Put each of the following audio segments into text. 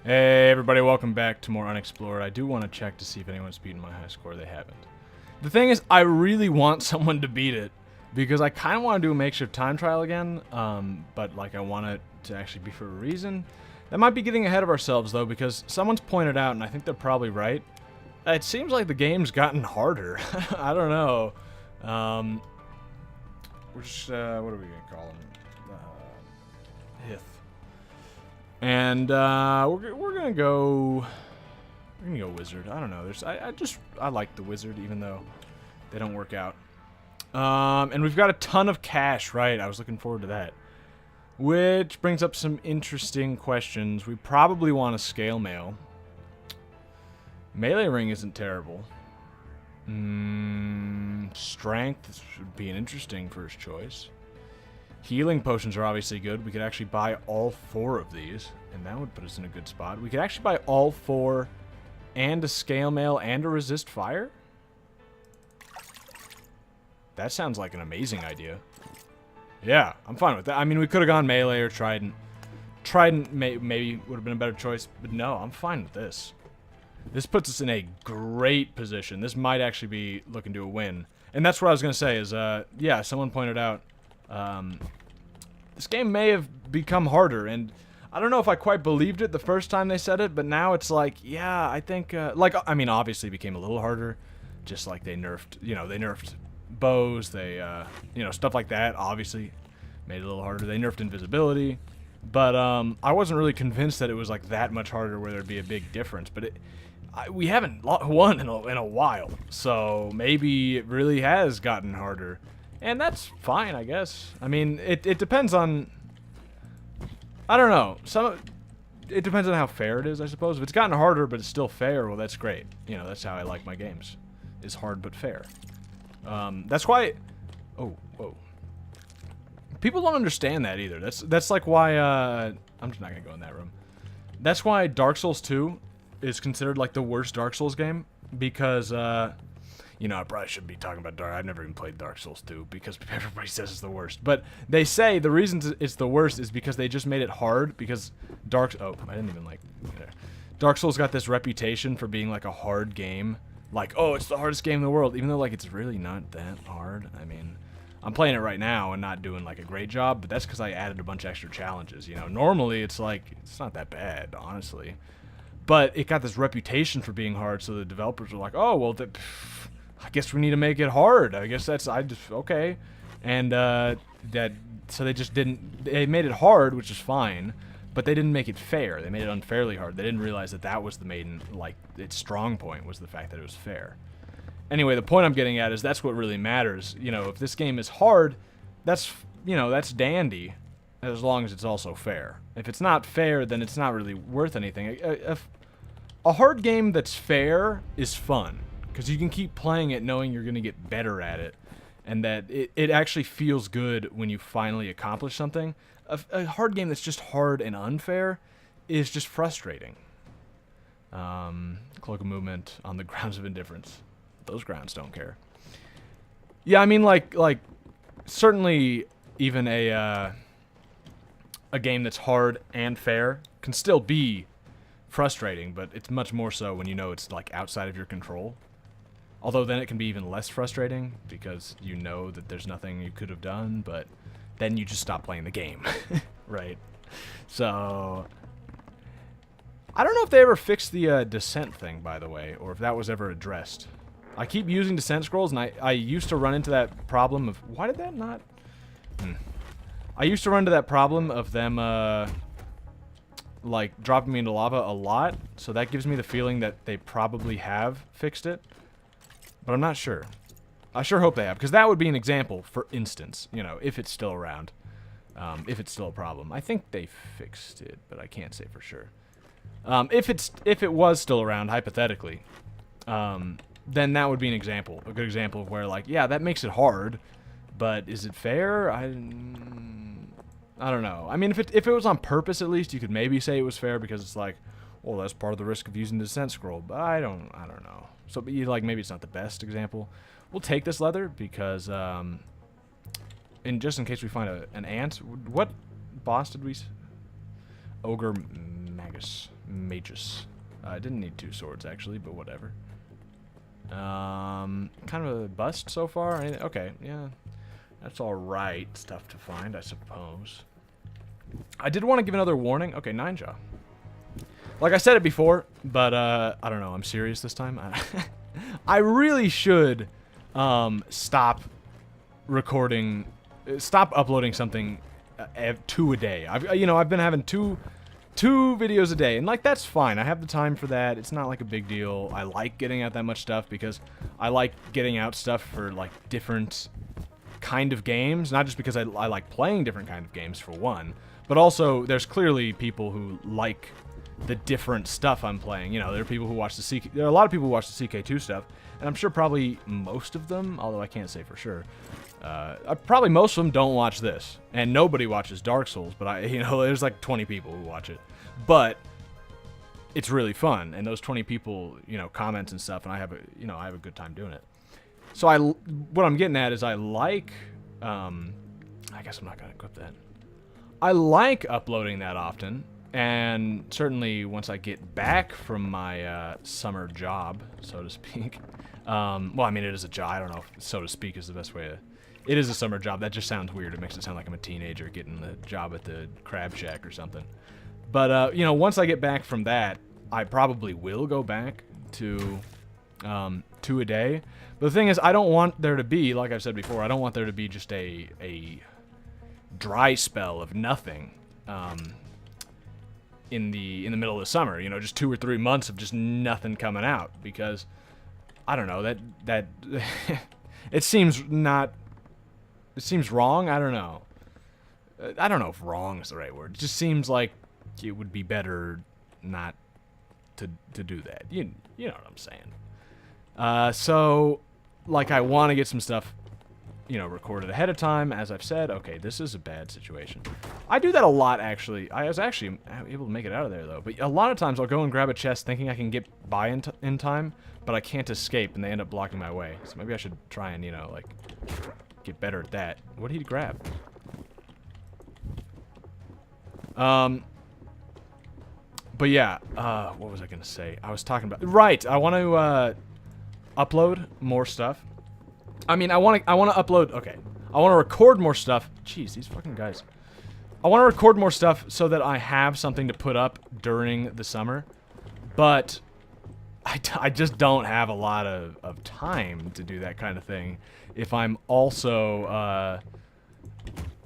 Hey everybody, welcome back to more Unexplored. I do want to check to see if anyone's beaten my high score. They haven't. The thing is, I really want someone to beat it, because I kind of want to do a makeshift time trial again, but like I want it to actually be for a reason. That might be getting ahead of ourselves though, because someone's pointed out, and I think they're probably right, it seems like the game's gotten harder. I don't know. What are we gonna call him? Hith. And we're gonna go wizard. I don't know. I like the wizard, even though they don't work out. And we've got a ton of cash, right? I was looking forward to that. Which brings up some interesting questions. We probably want to scale mail. Melee ring isn't terrible. Strength would be an interesting first choice. Healing potions are obviously good. We could actually buy all 4 of these, and that would put us in a good spot. We could actually buy all 4 and a scale mail and a resist fire. That sounds like an amazing idea. Yeah, I'm fine with that. I mean, we could have gone melee or trident. Trident maybe would have been a better choice, but no, I'm fine with this. This puts us in a great position. This might actually be looking to a win. And that's what I was going to say is, yeah, someone pointed out, this game may have become harder, and I don't know if I quite believed it the first time they said it, but now it's like, yeah, I think, like, I mean, obviously it became a little harder, just like they nerfed, they nerfed bows, they, stuff like that, obviously made it a little harder. They nerfed invisibility, but, I wasn't really convinced that it was, like, that much harder where there'd be a big difference, but we haven't won in a while, so maybe it really has gotten harder. And that's fine, I guess. I mean, it depends on... I don't know. It depends on how fair it is, I suppose. If it's gotten harder, but it's still fair, well, that's great. That's how I like my games. Is hard but fair. That's why... Oh, whoa. People don't understand that either. That's like why... I'm just not going to go in that room. That's why Dark Souls 2 is considered like the worst Dark Souls game. Because... I probably shouldn't be talking about I've never even played Dark Souls 2 because everybody says it's the worst. But they say the reason it's the worst is because they just made it hard because Oh, I didn't even like... There. Dark Souls got this reputation for being like a hard game. Like, oh, it's the hardest game in the world. Even though, like, it's really not that hard. I mean, I'm playing it right now and not doing, like, a great job. But that's because I added a bunch of extra challenges, Normally, it's like, it's not that bad, honestly. But it got this reputation for being hard, so the developers were like, oh, well, I guess we need to make it hard. I guess okay. And, so they just they made it hard, which is fine, but they didn't make it fair. They made it unfairly hard. They didn't realize that was its strong point was the fact that it was fair. Anyway, the point I'm getting at is that's what really matters. If this game is hard, that's dandy, as long as it's also fair. If it's not fair, then it's not really worth anything. A hard game that's fair is fun. Because you can keep playing it knowing you're going to get better at it. And that it actually feels good when you finally accomplish something. A hard game that's just hard and unfair is just frustrating. Cloak of movement on the grounds of indifference. Those grounds don't care. Yeah, I mean, like certainly even a game that's hard and fair can still be frustrating. But it's much more so when it's like outside of your control. Although then it can be even less frustrating because you know that there's nothing you could have done, but then you just stop playing the game, right? So, I don't know if they ever fixed the descent thing, by the way, or if that was ever addressed. I keep using descent scrolls, and I used to run into that problem of... Why did that not... I used to run into that problem of them, like, dropping me into lava a lot, so that gives me the feeling that they probably have fixed it. But I'm not sure. I sure hope they have, because that would be an example, for instance, if it's still around. If it's still a problem. I think they fixed it, but I can't say for sure. If it was still around, hypothetically, then that would be an example. A good example of where, like, yeah, that makes it hard, but is it fair? I don't know. I mean, if it was on purpose, at least, you could maybe say it was fair, because it's like, well, that's part of the risk of using the descent scroll, but I don't know. So, but maybe it's not the best example. We'll take this leather because, just in case we find an ant. What boss did we... Ogre Magus. Magus. I didn't need 2 swords, actually, but whatever. Kind of a bust so far. Okay, yeah. That's alright stuff to find, I suppose. I did want to give another warning. Okay, 9 jaw. Like I said it before, but I don't know. I'm serious this time. I really should stop recording, stop uploading something 2 a day. I've been having two videos a day, and like that's fine. I have the time for that. It's not like a big deal. I like getting out that much stuff because I like getting out stuff for like different kind of games, not just because I like playing different kind of games for one, but also there's clearly people who like the different stuff I'm playing. You know, there are people who watch the there are a lot of people who watch the CK2 stuff, and I'm sure probably most of them, although I can't say for sure, probably most of them don't watch this, and nobody watches Dark Souls, but there's like 20 people who watch it, but it's really fun, and those 20 people, comment and stuff, and I have a good time doing it. So what I'm getting at is I like, I guess I'm not gonna equip that. I like uploading that often, and certainly once I get back from my summer job, so to speak. Well, I mean, it is a job. I don't know if so to speak is the best way to. It is a summer job. That just sounds weird. It makes it sound like I'm a teenager getting the job at the Crab Shack or something. But, once I get back from that, I probably will go back to 2 a day. But the thing is, I don't want there to be, like I've said before, I don't want there to be just a dry spell of nothing in the middle of the summer. Just 2 or 3 months of just nothing coming out, because I don't know, that it seems not. It seems wrong. I don't know. I don't know if wrong is the right word. It just seems like it would be better not to do that. You know what I'm saying. So, like, I want to get some stuff, recorded ahead of time. As I've said, okay, this is a bad situation. I do that a lot, actually. I was actually able to make it out of there, though. But a lot of times I'll go and grab a chest thinking I can get by in time, but I can't escape, and they end up blocking my way. So maybe I should try and, get better at that. What did he grab? But yeah, what was I gonna say? I was talking about, right, I want to upload more stuff. I mean, I want to upload, okay. I want to record more stuff. Jeez, these fucking guys. I want to record more stuff so that I have something to put up during the summer, but I just don't have a lot of time to do that kind of thing if I'm also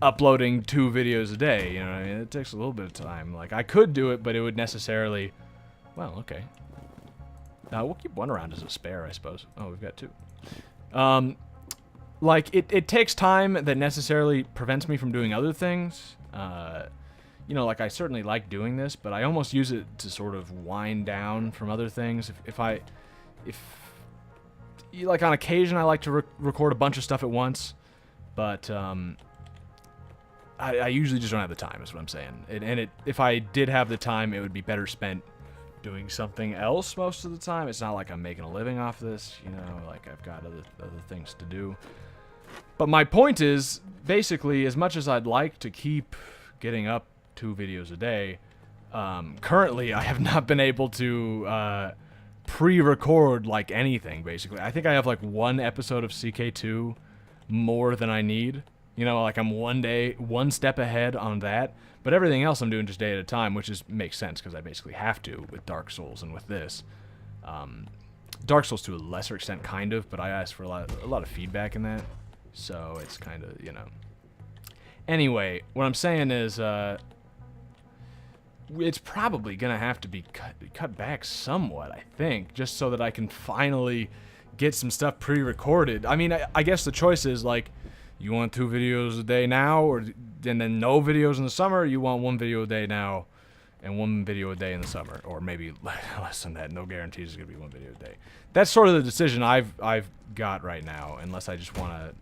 uploading 2 videos a day. You know what I mean? It takes a little bit of time. Like, I could do it, but it would necessarily... Well, okay. We'll keep 1 around as a spare, I suppose. Oh, we've got 2. Like, it takes time that necessarily prevents me from doing other things. Like, I certainly like doing this, but I almost use it to sort of wind down from other things. If like, on occasion, I like to record a bunch of stuff at once, but I usually just don't have the time, is what I'm saying. If I did have the time, it would be better spent doing something else most of the time. It's not like I'm making a living off this, like I've got other things to do. But my point is, basically, as much as I'd like to keep getting up 2 videos a day, currently I have not been able to pre-record like anything, basically. I think I have like 1 episode of CK2 more than I need. Like I'm one step ahead on that, but everything else I'm doing just day at a time, which makes sense because I basically have to with Dark Souls and with this. Dark Souls to a lesser extent, kind of, but I asked for a lot of feedback in that, so it's kind of, Anyway, what I'm saying is, it's probably gonna have to be cut back somewhat, I think, just so that I can finally get some stuff pre-recorded. I mean, I guess the choice is, like, you want 2 videos a day now, and then no videos in the summer, or you want 1 video a day now and 1 video a day in the summer, or maybe less than that. No guarantees it's gonna be 1 video a day. That's sort of the decision I've got right now, unless I just want to,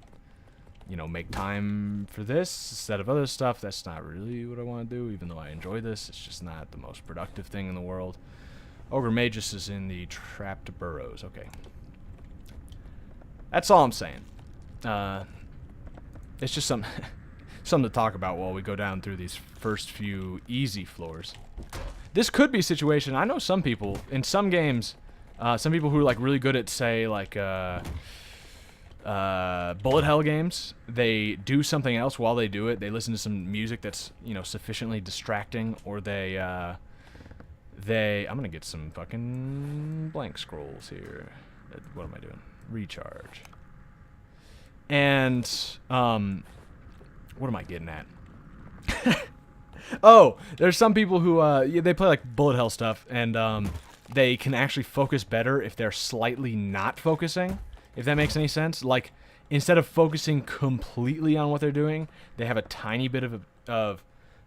make time for this instead of other stuff. That's not really what I want to do, even though I enjoy this. It's just not the most productive thing in the world. Ogre Magus is in the trapped burrows. Okay. That's all I'm saying. It's just something to talk about while we go down through these first few easy floors. This could be a situation. I know some people in some games, some people who are like really good at, say, like bullet hell games. They do something else while they do it. They listen to some music that's, you know, sufficiently distracting, or they I'm gonna get some fucking blank scrolls here. What am I doing? Recharge. And what am I getting at? Oh, there's some people who they play like bullet hell stuff, and they can actually focus better if they're slightly not focusing, if that makes any sense. Like, instead of focusing completely on what they're doing, they have a tiny bit of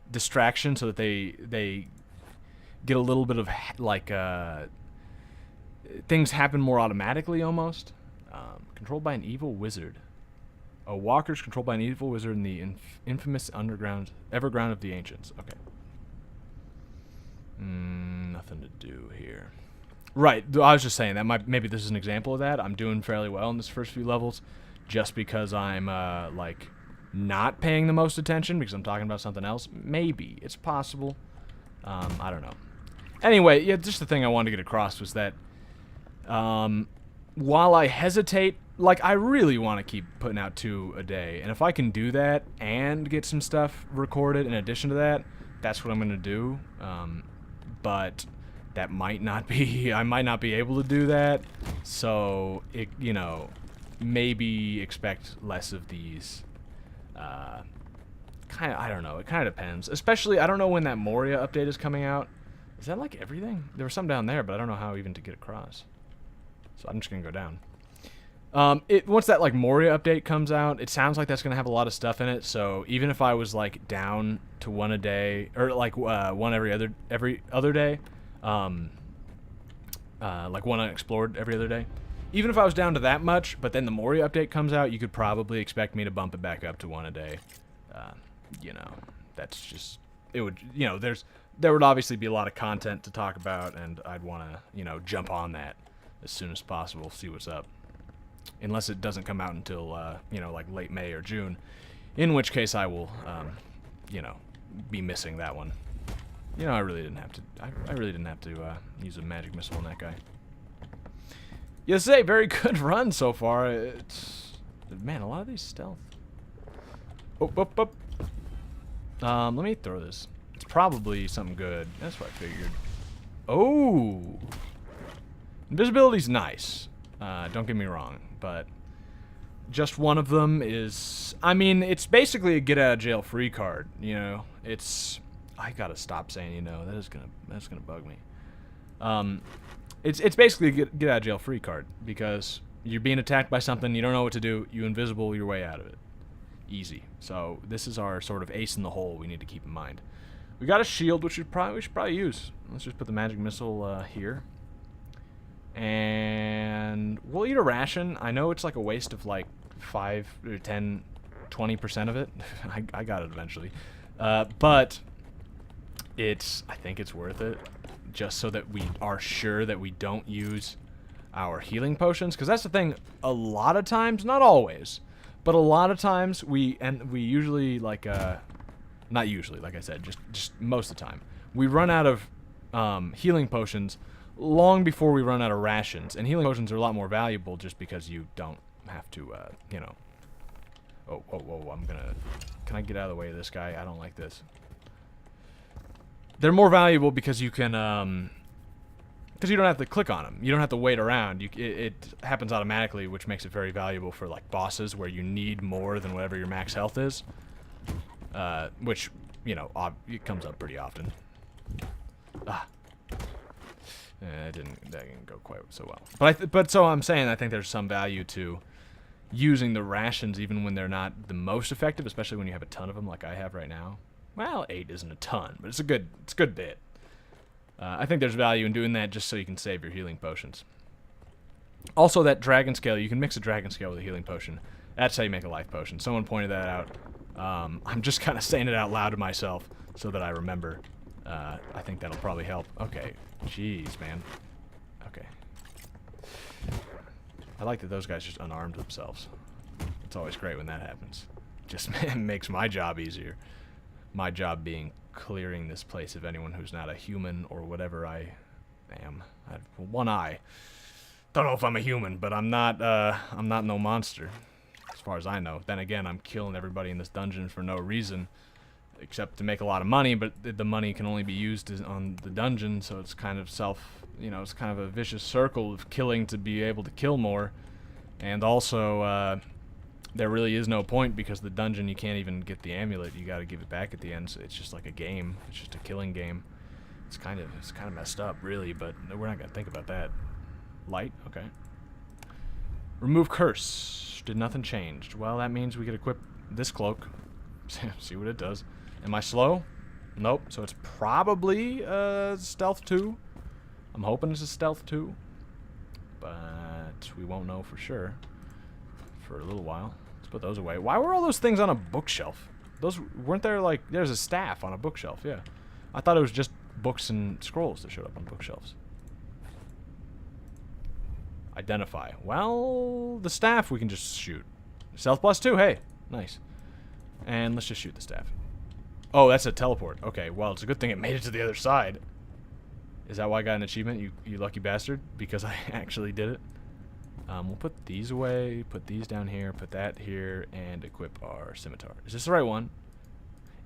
distraction so that they get a little bit of like things happen more automatically almost. Controlled by an evil wizard. A walker's controlled by an evil wizard in the infamous Everground of the Ancients. Okay. Nothing to do here. Right. I was just saying that maybe this is an example of that. I'm doing fairly well in this first few levels, just because I'm like not paying the most attention because I'm talking about something else. Maybe it's possible. I don't know. Anyway, yeah, just the thing I wanted to get across was that while I hesitate, like, I really want to keep putting out 2 a day, and if I can do that and get some stuff recorded in addition to that, that's what I'm going to do. But that might not be, I might not be able to do that, so, it, you know, maybe expect less of these. Kind of, I don't know, it kind of depends. Especially, I don't know when that Moria update is coming out. Is that like everything? There was some down there, but I don't know how even to get across. So I'm just going to go down. Once that like Moria update comes out, it sounds like that's going to have a lot of stuff in it. So even if I was like down to 1 a day, or like 1 every other day, like 1 unexplored every other day, even if I was down to that much, but then the Moria update comes out, you could probably expect me to bump it back up to 1 a day. You know, that's just, it would, you know, there would obviously be a lot of content to talk about, and I'd want to, you know, jump on that as soon as possible, see what's up. Unless it doesn't come out until, you know, like late May or June, in which case I will, you know, be missing that one. You know, I really didn't have to, I really didn't have to use a magic missile on that guy. Yeah, say, very good run so far. It's, man, a lot of these stealth. Let me throw this. It's probably something good. That's what I figured. Oh! Invisibility's nice. Don't get me wrong, but just one of them is, I mean, it's basically a get out of jail free card, you know. It's, I gotta stop saying, you know, that's gonna bug me. It's basically a get out of jail free card, because you're being attacked by something, you don't know what to do, you invisible your way out of it. Easy. So this is our sort of ace in the hole we need to keep in mind. We got a shield, which we should probably use. Let's just put the magic missile here. And we'll eat a ration. I know it's like a waste of like 5 or 10, 20% of it. I got it eventually. But I think it's worth it, just so that we are sure that we don't use our healing potions. Because that's the thing, a lot of times, not always, but a lot of times we usually, like, not usually, like I said, just most of the time, we run out of healing potions long before we run out of rations. And healing potions are a lot more valuable just because you don't have to, you know. Oh, can I get out of the way of this guy? I don't like this. They're more valuable because you can, because you don't have to click on them. You don't have to wait around. It happens automatically, which makes it very valuable for like bosses where you need more than whatever your max health is. Which, you know, it comes up pretty often. That didn't go quite so well. But so I'm saying I think there's some value to using the rations even when they're not the most effective, especially when you have a ton of them like I have right now. Well, 8 isn't a ton, but it's a good bit. I think there's value in doing that just so you can save your healing potions. Also, that dragon scale, you can mix a dragon scale with a healing potion. That's how you make a life potion. Someone pointed that out. I'm just kind of saying it out loud to myself so that I remember. I think that'll probably help. Okay. Jeez, man. Okay. I like that those guys just unarmed themselves. It's always great when that happens. Just makes my job easier. My job being clearing this place of anyone who's not a human or whatever I am. I have one eye. Don't know if I'm a human, but I'm not no monster, as far as I know. Then again, I'm killing everybody in this dungeon for no reason, except to make a lot of money, but the money can only be used on the dungeon, so it's kind of it's kind of a vicious circle of killing to be able to kill more. And also, there really is no point, because the dungeon, you can't even get the amulet. You gotta give it back at the end, so it's just like a game. It's just a killing game. It's kind of messed up, really, but we're not gonna think about that. Light, okay. Remove curse. Did nothing change? Well, that means we could equip this cloak. See what it does. Am I slow? Nope. So it's probably stealth 2. I'm hoping it's a stealth 2, but we won't know for sure for a little while. Let's put those away. Why were all those things on a bookshelf? Those weren't there, like, there's a staff on a bookshelf. Yeah, I thought it was just books and scrolls that showed up on bookshelves. Identify. Well, the staff we can just shoot. Stealth +2, hey. Nice. And let's just shoot the staff. Oh, that's a teleport. Okay, well, it's a good thing it made it to the other side. Is that why I got an achievement, you lucky bastard? Because I actually did it. We'll put these away, put these down here, put that here, and equip our scimitar. Is this the right one?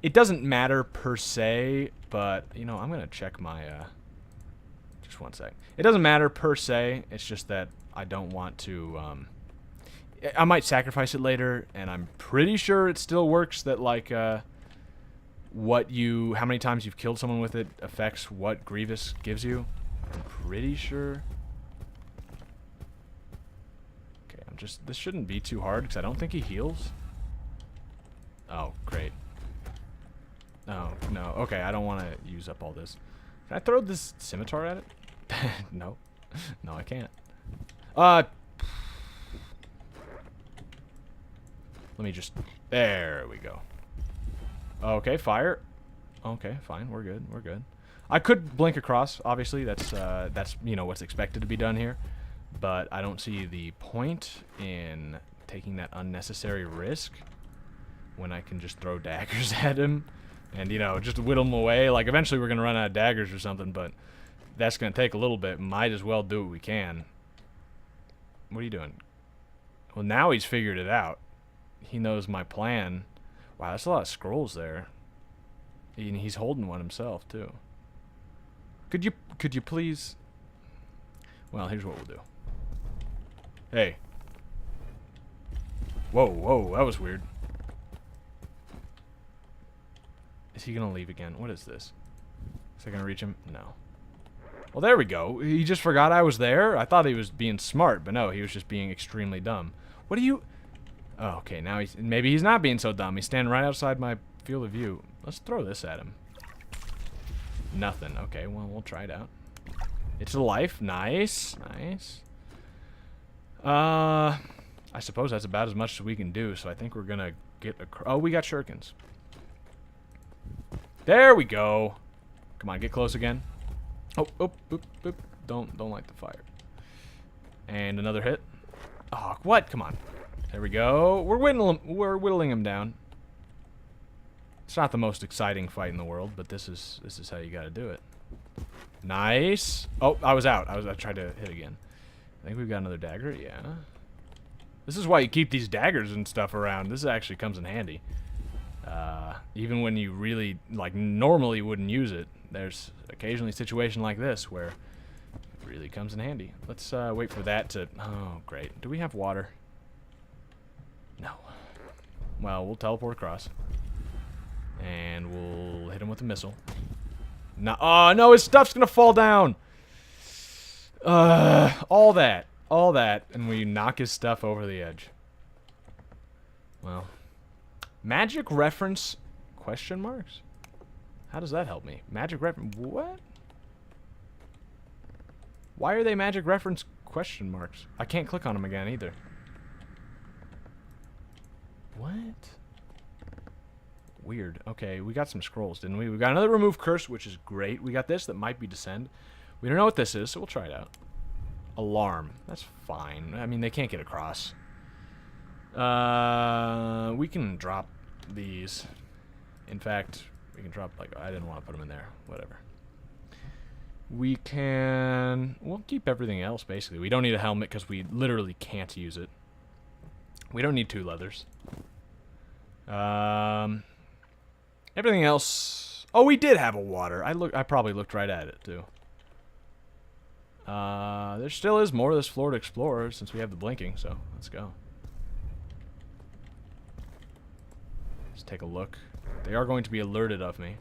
It doesn't matter per se, but, you know, I'm going to check my... just one sec. It doesn't matter per se, it's just that I don't want to, I might sacrifice it later, and I'm pretty sure it still works that, like, how many times you've killed someone with it affects what Grievous gives you. I'm pretty sure. Okay, this shouldn't be too hard, because I don't think he heals. Oh, great. Oh, no, okay, I don't want to use up all this. Can I throw this scimitar at it? No. No, I can't. Let me just... There we go. Okay, fire. Okay, fine. We're good. We're good. I could blink across, obviously. That's you know, what's expected to be done here. But I don't see the point in taking that unnecessary risk when I can just throw daggers at him and, you know, just whittle him away. Like, eventually we're going to run out of daggers or something, but that's going to take a little bit. Might as well do what we can. What are you doing? Well, now he's figured it out. He knows my plan. Wow, that's a lot of scrolls there. And he's holding one himself, too. Could you please... Well, here's what we'll do. Hey. Whoa, whoa, that was weird. Is he going to leave again? What is this? Is that going to reach him? No. Well, there we go. He just forgot I was there. I thought he was being smart, but no, he was just being extremely dumb. What do you... Oh, okay, now maybe he's not being so dumb. He's standing right outside my field of view. Let's throw this at him. Nothing. Okay, well, we'll try it out. It's a life. Nice. Nice. I suppose that's about as much as we can do, so I think we're gonna get a... Oh, we got shurikens. There we go. Come on, get close again. Oh, oh, boop, boop. Don't light the fire. And another hit. Oh, what? Come on. There we go. We're whittling him down. It's not the most exciting fight in the world, but this is how you got to do it. Nice. Oh, I was out. I tried to hit again. I think we've got another dagger. Yeah. This is why you keep these daggers and stuff around. This actually comes in handy. Even when you really, like, normally wouldn't use it, there's occasionally a situation like this where it really comes in handy. Let's wait for that to... Oh, great. Do we have water? No. Well, we'll teleport across. And we'll hit him with a missile. No, oh, no, his stuff's gonna fall down! All that, and we knock his stuff over the edge. Well, magic reference question marks? How does that help me? Magic reference, what? Why are they magic reference question marks? I can't click on them again either. What? Weird. Okay, we got some scrolls, didn't we? We got another remove curse, which is great. We got this that might be descend. We don't know what this is, so we'll try it out. Alarm. That's fine. I mean, they can't get across. We can drop these. In fact, We can drop, like, I didn't want to put them in there. Whatever. We can... We'll keep everything else, basically. We don't need a helmet because we literally can't use it. We don't need 2 leathers. Everything else... Oh, we did have a water. I probably looked right at it, too. There still is more of this floor to explore since we have the blinking, so let's go. Let's take a look. They are going to be alerted of me,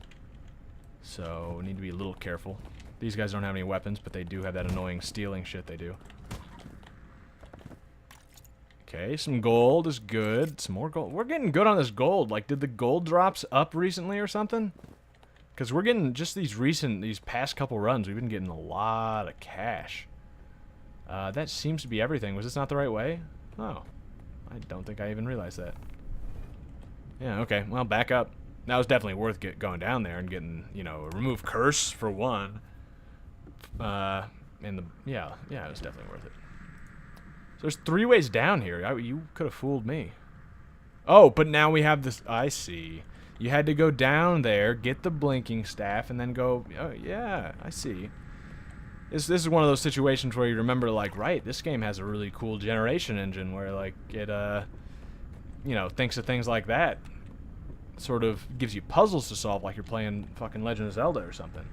so we need to be a little careful. These guys don't have any weapons, but they do have that annoying stealing shit they do. Okay, some gold is good. Some more gold. We're getting good on this gold. Like, did the gold drops up recently or something? Because we're getting just these past couple runs, we've been getting a lot of cash. That seems to be everything. Was this not the right way? Oh, I don't think I even realized that. Yeah, okay, well, back up. That was definitely worth going down there and getting, you know, a remove curse for one. Yeah, it was definitely worth it. So there's 3 ways down here. You could have fooled me. Oh, but now we have this. I see. You had to go down there, get the blinking staff, and then go... Oh, yeah, I see. This is one of those situations where you remember, like, right, this game has a really cool generation engine where, like, it, you know, thinks of things like that. Sort of gives you puzzles to solve like you're playing fucking Legend of Zelda or something.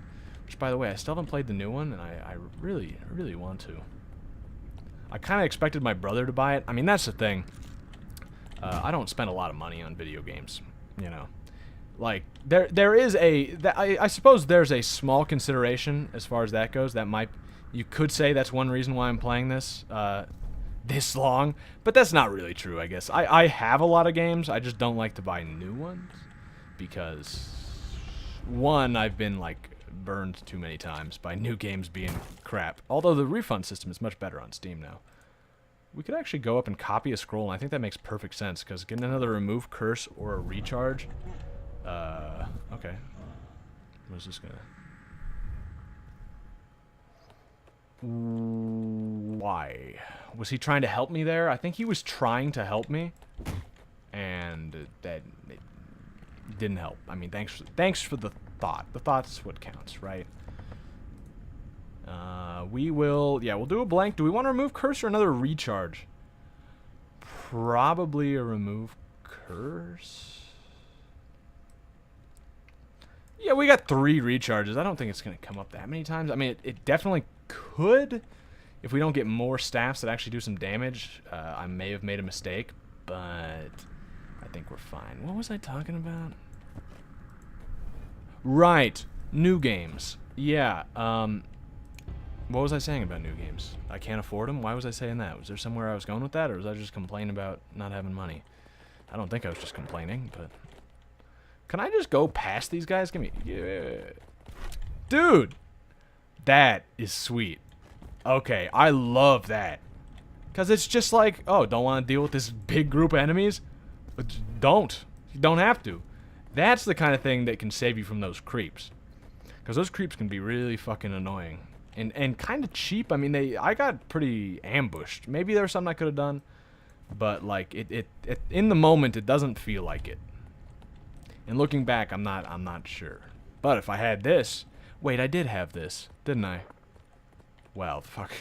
Which, by the way, I still haven't played the new one, and I really, really want to. I kind of expected my brother to buy it. I mean, that's the thing. I don't spend a lot of money on video games, you know. Like, there is I suppose there's a small consideration as far as that goes. That might, you could say that's one reason why I'm playing this this long, but that's not really true, I guess. I have a lot of games, I just don't like to buy new ones, because, one, I've been, like, burned too many times by new games being crap. Although the refund system is much better on Steam now. We could actually go up and copy a scroll, and I think that makes perfect sense, because getting another remove curse or a recharge... okay. What is this gonna... Why? Was he trying to help me there? I think he was trying to help me, and that it didn't help. I mean, thanks for the thought. The thought's what counts, right? We'll do a blank. Do we want to remove curse or another recharge? Probably a remove curse. Yeah, we got 3 recharges. I don't think it's going to come up that many times. I mean, it definitely could if we don't get more staffs that actually do some damage. I may have made a mistake, but I think we're fine. What was I talking about? Right. New games. Yeah. What was I saying about new games? I can't afford them? Why was I saying that? Was there somewhere I was going with that, or was I just complaining about not having money? I don't think I was just complaining, but... Can I just go past these guys? Give me... Yeah. Dude! That is sweet. Okay, I love that. Because it's just like, oh, don't want to deal with this big group of enemies? Don't. You don't have to. That's the kind of thing that can save you from those creeps. Because those creeps can be really fucking annoying. And kind of cheap. I mean, I got pretty ambushed. Maybe there was something I could have done. But, like, in the moment, it doesn't feel like it. And looking back, I'm not sure. But if I had this... Wait, I did have this, didn't I? Well, fuck.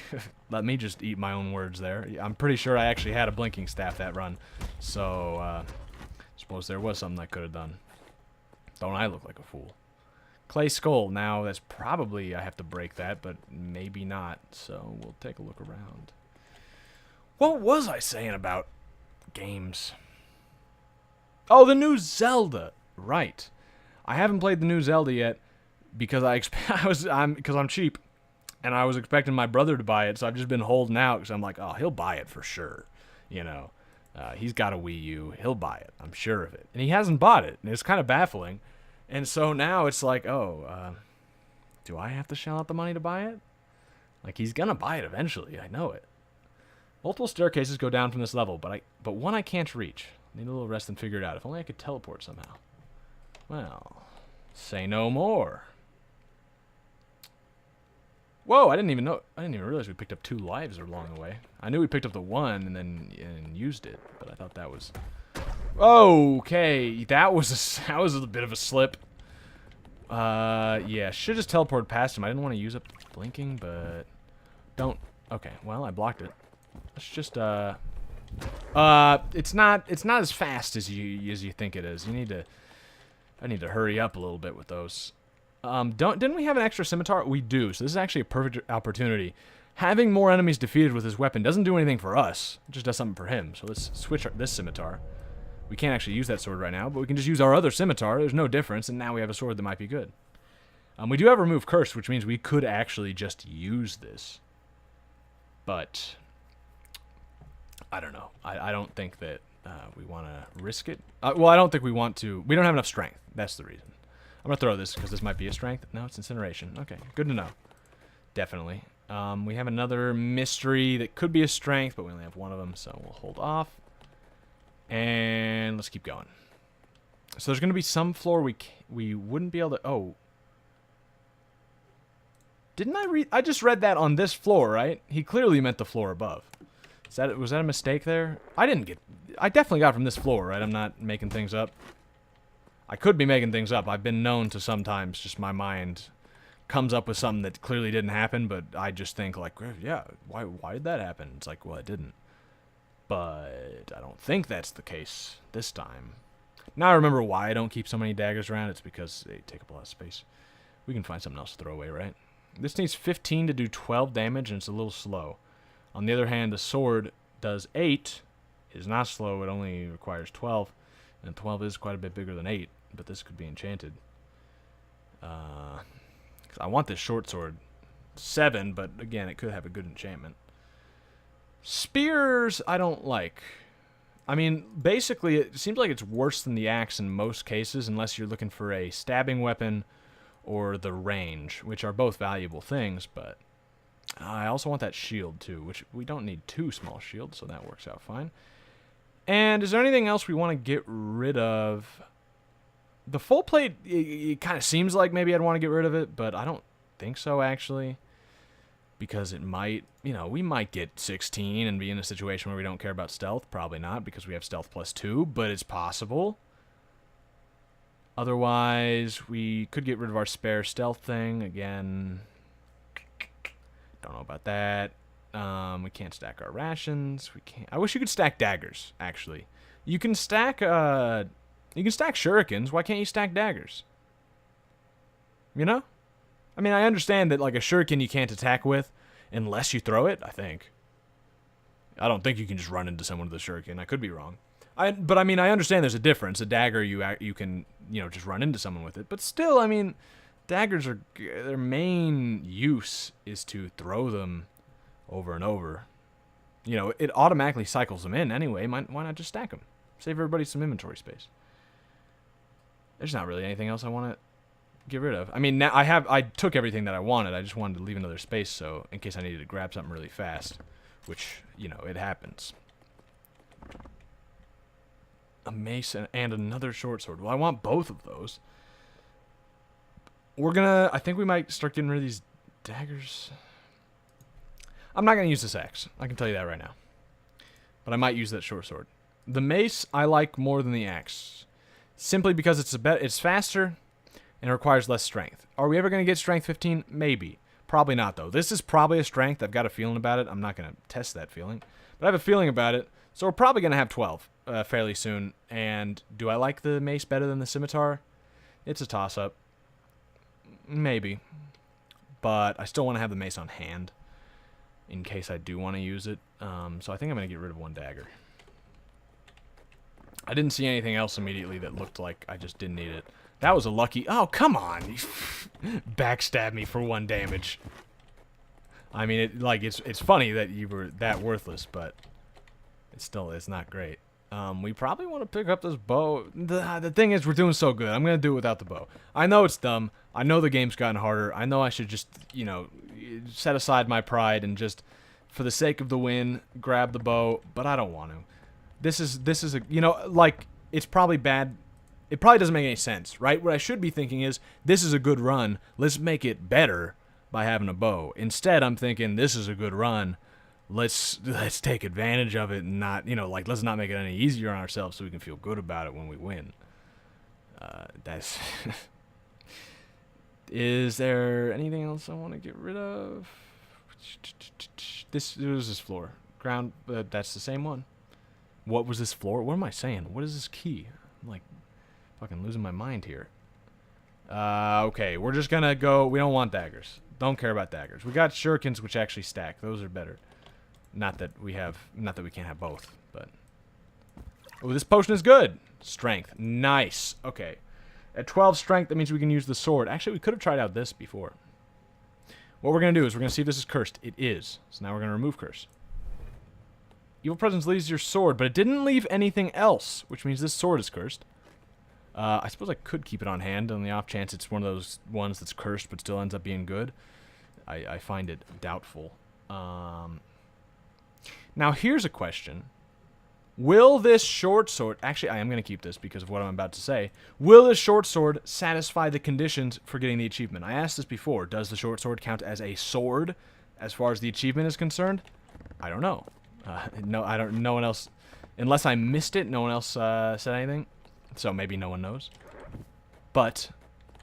Let me just eat my own words there. I'm pretty sure I actually had a blinking staff that run. So, suppose there was something I could have done. Don't I look like a fool? Clay skull. Now, that's probably... I have to break that, but maybe not. So, we'll take a look around. What was I saying about games? Oh, the new Zelda! Right. I haven't played the new Zelda yet because because I'm cheap, and I was expecting my brother to buy it, so I've just been holding out because I'm like, oh, he'll buy it for sure. You know, he's got a Wii U, he'll buy it. I'm sure of it, and he hasn't bought it, and it's kind of baffling. And so now it's like, oh, do I have to shell out the money to buy it? Like, he's gonna buy it eventually. I know it. Multiple staircases go down from this level, but one I can't reach. Need a little rest and figure it out. If only I could teleport somehow. Well, say no more. Whoa, I didn't even realize we picked up 2 lives along the way. I knew we picked up the 1 and used it, but I thought that was... Okay, that was a bit of a slip. Yeah, should just teleport past him. I didn't want to use up blinking, but don't. Okay, well, I blocked it. Let's just, it's not as fast as you think it is. I need to hurry up a little bit with those. Didn't we have an extra scimitar? We do, so this is actually a perfect opportunity. Having more enemies defeated with his weapon doesn't do anything for us. It just does something for him. So let's switch this scimitar. We can't actually use that sword right now, but we can just use our other scimitar. There's no difference, and now we have a sword that might be good. We do have remove curse, which means we could actually just use this. But I don't know. I don't think that we want to risk it. Well, I don't think we want to. We don't have enough strength. That's the reason. I'm going to throw this because this might be a strength. No, it's incineration. Okay, good to know. Definitely. We have another mystery that could be a strength, but we only have one of them, so we'll hold off. And let's keep going. So there's going to be some floor we wouldn't be able to... Oh. Didn't I read... I just read that on this floor, right? He clearly meant the floor above. Was that a mistake there? I definitely got from this floor, right? I'm not making things up. I could be making things up. I've been known to sometimes just my mind comes up with something that clearly didn't happen, but I just think like, yeah, why did that happen? It's like, well, it didn't. But I don't think that's the case this time. Now I remember why I don't keep so many daggers around. It's because they take up a lot of space. We can find something else to throw away, right? This needs 15 to do 12 damage, and it's a little slow. On the other hand, the sword does 8. It is not slow. It only requires 12. And 12 is quite a bit bigger than 8. But this could be enchanted. I want this short sword. 7, but again, it could have a good enchantment. Spears, I don't like. I mean, basically, it seems like it's worse than the axe in most cases, unless you're looking for a stabbing weapon or the range, which are both valuable things, but I also want that shield, too, which we don't need 2 small shields, so that works out fine. And is there anything else we want to get rid of? The full plate, it kind of seems like maybe I'd want to get rid of it, but I don't think so, actually. Because it might, we might get 16 and be in a situation where we don't care about stealth. Probably not, because we have stealth +2, but it's possible. Otherwise, we could get rid of our spare stealth thing. Again, don't know about that. We can't stack our rations. We can't. I wish you could stack daggers, actually. You can stack, shurikens. Why can't you stack daggers? I mean, I understand that, like, a shuriken you can't attack with unless you throw it, I think. I don't think you can just run into someone with a shuriken. I could be wrong. But, I mean, I understand there's a difference. A dagger, you can, just run into someone with it. But still, I mean, daggers are... Their main use is to throw them over and over. It automatically cycles them in anyway. Why not just stack them? Save everybody some inventory space. There's not really anything else I want to get rid of. I mean, now I took everything that I wanted. I just wanted to leave another space so in case I needed to grab something really fast, which, it happens. A mace and another short sword. Well, I want both of those. I think we might start getting rid of these daggers. I'm not going to use this axe. I can tell you that right now. But I might use that short sword. The mace I like more than the axe. Simply because it's faster and it requires less strength. Are we ever going to get strength 15? Maybe. Probably not, though. This is probably a strength. I've got a feeling about it. I'm not going to test that feeling. But I have a feeling about it. So we're probably going to have 12 fairly soon. And do I like the mace better than the scimitar? It's a toss-up. Maybe. But I still want to have the mace on hand in case I do want to use it. So I think I'm going to get rid of one dagger. I didn't see anything else immediately that looked like I just didn't need it. That was a lucky... Oh, come on! You backstab me for 1 damage. I mean, it's funny that you were that worthless, but it's not great. We probably want to pick up this bow. The thing is, we're doing so good. I'm going to do it without the bow. I know it's dumb. I know the game's gotten harder. I know I should just, set aside my pride and just, for the sake of the win, grab the bow, but I don't want to. This is a, it's probably bad. It probably doesn't make any sense, right? What I should be thinking is, this is a good run. Let's make it better by having a bow. Instead, I'm thinking, this is a good run. Let's take advantage of it and not, let's not make it any easier on ourselves so we can feel good about it when we win. That's... Is there anything else I want to get rid of? This was this floor. Ground, that's the same one. What was this floor? What am I saying? What is this key? I'm like fucking losing my mind here. Okay, we're just gonna go. We don't want daggers. Don't care about daggers. We got shurikens, which actually stack. Those are better. Not that we can't have both, but. Oh, this potion is good. Strength. Nice. Okay. At 12 strength, that means we can use the sword. Actually, we could have tried out this before. What we're going to do is we're going to see if this is cursed. It is. So now we're going to remove curse. Evil presence leaves your sword, but it didn't leave anything else, which means this sword is cursed. I suppose I could keep it on hand on the off chance it's one of those ones that's cursed but still ends up being good. I find it doubtful. Now, here's a question. Will this short sword... Actually, I am going to keep this because of what I'm about to say. Will this short sword satisfy the conditions for getting the achievement? I asked this before. Does the short sword count as a sword as far as the achievement is concerned? I don't know. No one else... Unless I missed it, no one else said anything. So maybe no one knows. But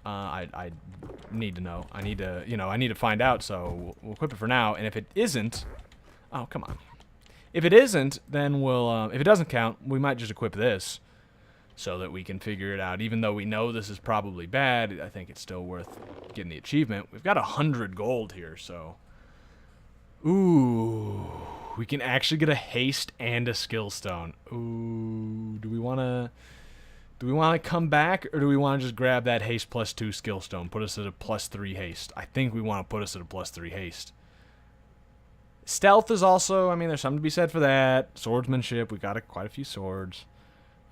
I need to know. I need to find out, so we'll equip it for now. And if it isn't... Oh, come on. If it isn't, then we'll, if it doesn't count, we might just equip this so that we can figure it out. Even though we know this is probably bad, I think it's still worth getting the achievement. We've got 100 gold here, so... Ooh, we can actually get a haste and a skill stone. Ooh, do we want to come back, or do we want to just grab that haste +2 skill stone, put us at a +3 haste? I think we want to put us at a +3 haste. Stealth is also, I mean, there's something to be said for that. Swordsmanship, we got quite a few swords.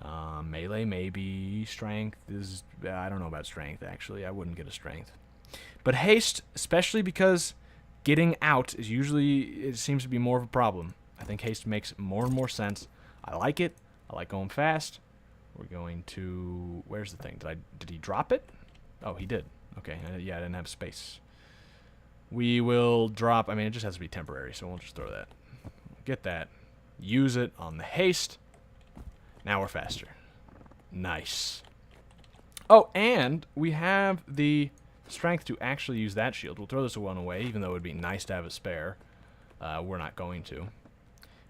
Melee, maybe. Strength is, I don't know about strength, actually. I wouldn't get a strength. But haste, especially because getting out is usually, it seems to be more of a problem. I think haste makes more and more sense. I like it. I like going fast. We're going to, where's the thing? Did he drop it? Oh, he did. Okay, yeah, I didn't have space. We will drop, I mean, it just has to be temporary, so we'll just throw that. Get that. Use it on the haste. Now we're faster. Nice. Oh, and we have the strength to actually use that shield. We'll throw this one away, even though it would be nice to have a spare. We're not going to.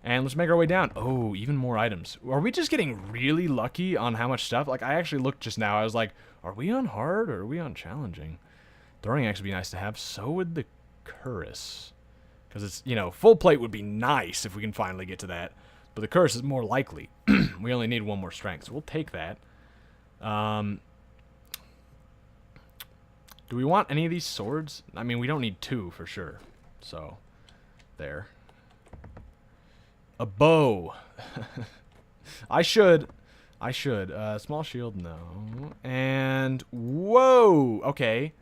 And let's make our way down. Oh, even more items. Are we just getting really lucky on how much stuff? Like, I actually looked just now. I was like, are we on hard or are we on challenging? Throwing axe would be nice to have. So would the curse. Because it's, you know, full plate would be nice if we can finally get to that. But the curse is more likely. We only need one more strength. So we'll take that. Do we want any of these swords? I mean, we don't need 2 for sure. So, there. A bow. I should. Small shield, no. And, whoa! Okay.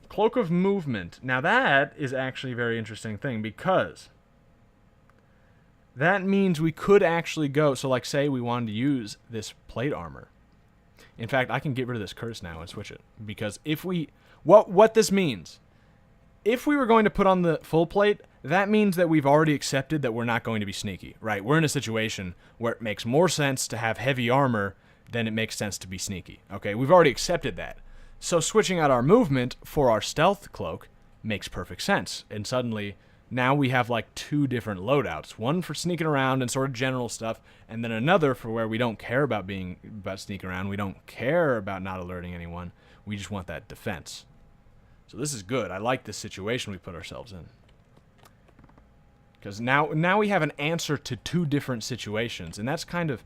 Cloak of Movement. Now that is actually a very interesting thing because that means we could actually go, so like say we wanted to use this plate armor. In fact, I can get rid of this curse now and switch it because if we, what this means, if we were going to put on the full plate, that means that we've already accepted that we're not going to be sneaky, right? We're in a situation where it makes more sense to have heavy armor than it makes sense to be sneaky, okay? We've already accepted that. So switching out our movement for our stealth cloak makes perfect sense. And suddenly, now we have like 2 different loadouts. One for sneaking around and sort of general stuff, and then another for where we don't care about sneaking around. We don't care about not alerting anyone. We just want that defense. So this is good. I like this situation we put ourselves in. Because now we have an answer to 2 different situations, and that's kind of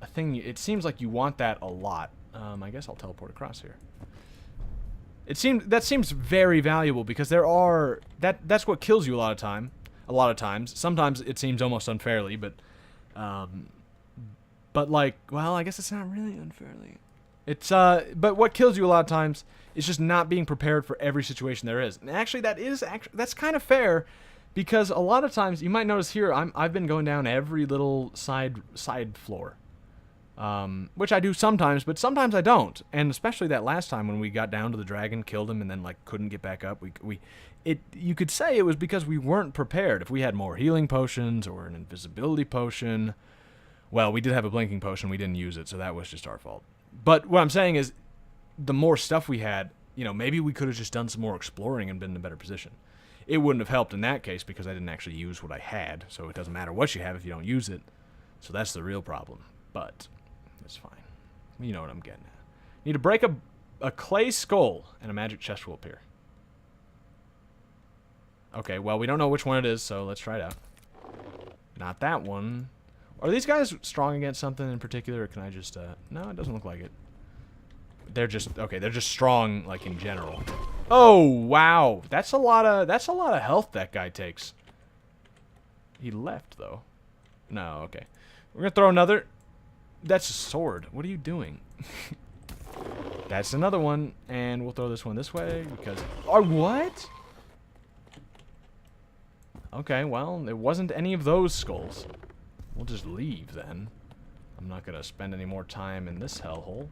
a thing. It seems like you want that a lot. I guess I'll teleport across here. That seems very valuable because that's what kills you a lot of times. Sometimes it seems almost unfairly, but like, well, I guess it's not really unfairly. But what kills you a lot of times is just not being prepared for every situation there is. And actually, that's kind of fair because a lot of times you might notice here I've been going down every little side floor. Which I do sometimes, but sometimes I don't. And especially that last time when we got down to the dragon, killed him, and then like couldn't get back up. You could say it was because we weren't prepared. If we had more healing potions or an invisibility potion, well, we did have a blinking potion. We didn't use it, so that was just our fault. But what I'm saying is, the more stuff we had, you know, maybe we could have just done some more exploring and been in a better position. It wouldn't have helped in that case because I didn't actually use what I had, so it doesn't matter what you have if you don't use it. So that's the real problem, but it's fine. You know what I'm getting at. Need to break a clay skull, and a magic chest will appear. Okay, well, we don't know which one it is, so let's try it out. Not that one. Are these guys strong against something in particular, or can I just, no, it doesn't look like it. They're just, okay, they're just strong, like, in general. Oh, wow. That's a lot of health that guy takes. He left, though. No, okay. We're gonna throw another. That's a sword. What are you doing? That's another one, and we'll throw this one this way, because... Oh, what? Okay, well, it wasn't any of those skulls. We'll just leave, then. I'm not gonna spend any more time in this hellhole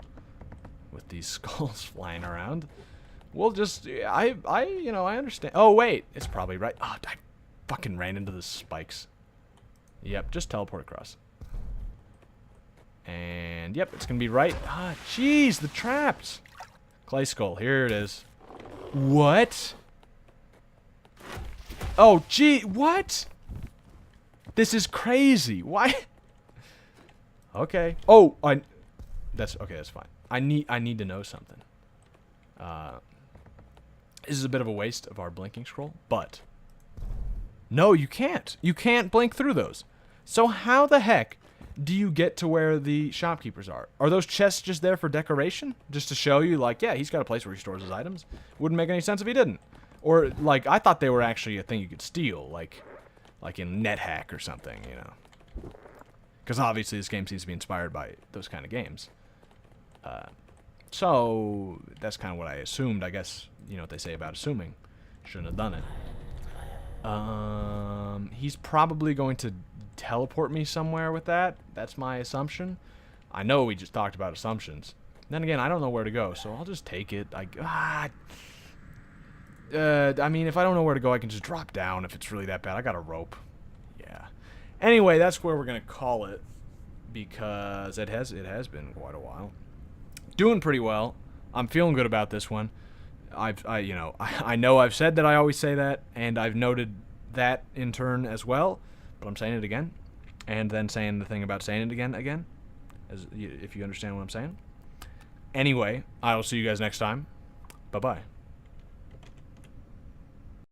with these skulls flying around. We'll just... you know, I understand. Oh, wait. It's probably right. Oh, I fucking ran into the spikes. Yep, just teleport across. And, yep, it's gonna be right. Ah, jeez, the traps. Clay skull, here it is. What? Oh, gee, what? This is crazy. Why? Okay. Oh, that's okay. That's fine. I need to know something. This is a bit of a waste of our blinking scroll, but no, you can't. You can't blink through those. So how the heck do you get to where the shopkeepers are? Are those chests just there for decoration? Just to show you, like, yeah, he's got a place where he stores his items? Wouldn't make any sense if he didn't. Or, like, I thought they were actually a thing you could steal, like in NetHack or something, you know. Because obviously this game seems to be inspired by those kind of games. So, that's kind of what I assumed. I guess, you know what they say about assuming. Shouldn't have done it. He's probably going to teleport me somewhere with that. That's my assumption. I know we just talked about assumptions. Then again, I don't know where to go, so I'll just take it. I mean, if I don't know where to go, I can just drop down if it's really that bad. I got a rope. Yeah. Anyway, that's where we're gonna call it, because it has been quite a while. Doing pretty well. I'm feeling good about this one. I know I've said that I always say that, and I've noted that in turn as well, but I'm saying it again, and then saying the thing about saying it again, if you understand what I'm saying. Anyway, I will see you guys next time. Bye-bye.